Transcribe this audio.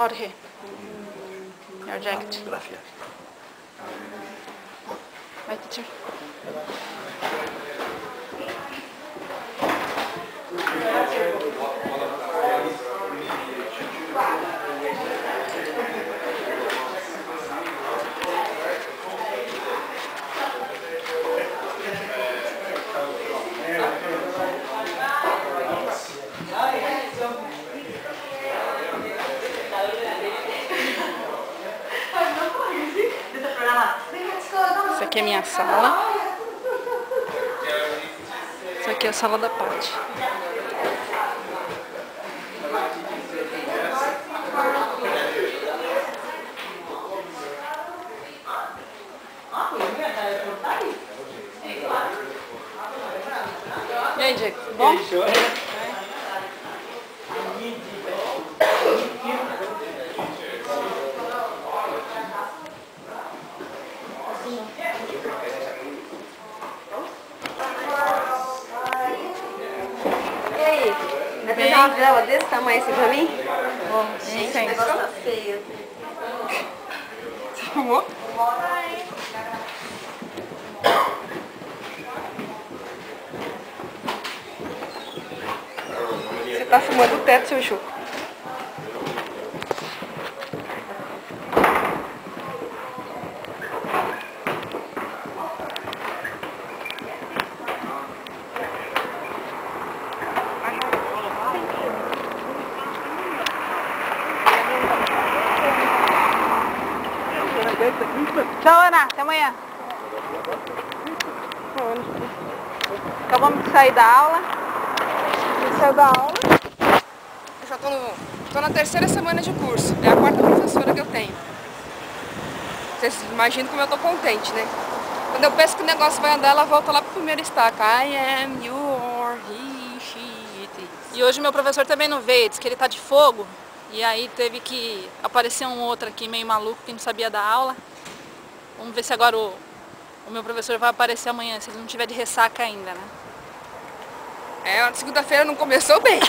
Jorge, your jacket. Gracias. Bye, teacher. Essa aqui é a minha sala. Essa aqui é a sala da Paty. E aí, Diego, tudo bom? E aí? Vai fazer uma vela desse tamanho assim pra mim? Gente, o negócio tá feio. Você fumou? Você tá fumando o teto, seu Chuco. Tchau, Ana. Até amanhã. Acabamos de sair da aula. Eu já tô na terceira semana de curso. É a quarta professora que eu tenho. Vocês imaginam como eu tô contente, né? Quando eu penso que o negócio vai andar, ela volta lá pro primeiro estaca. I am your, he, she, it. E hoje meu professor também não veio, disse que ele tá de fogo. E aí teve que aparecer um outro aqui meio maluco que não sabia dar aula. Vamos ver se agora o meu professor vai aparecer amanhã, se ele não tiver de ressaca ainda, né? A segunda-feira não começou bem.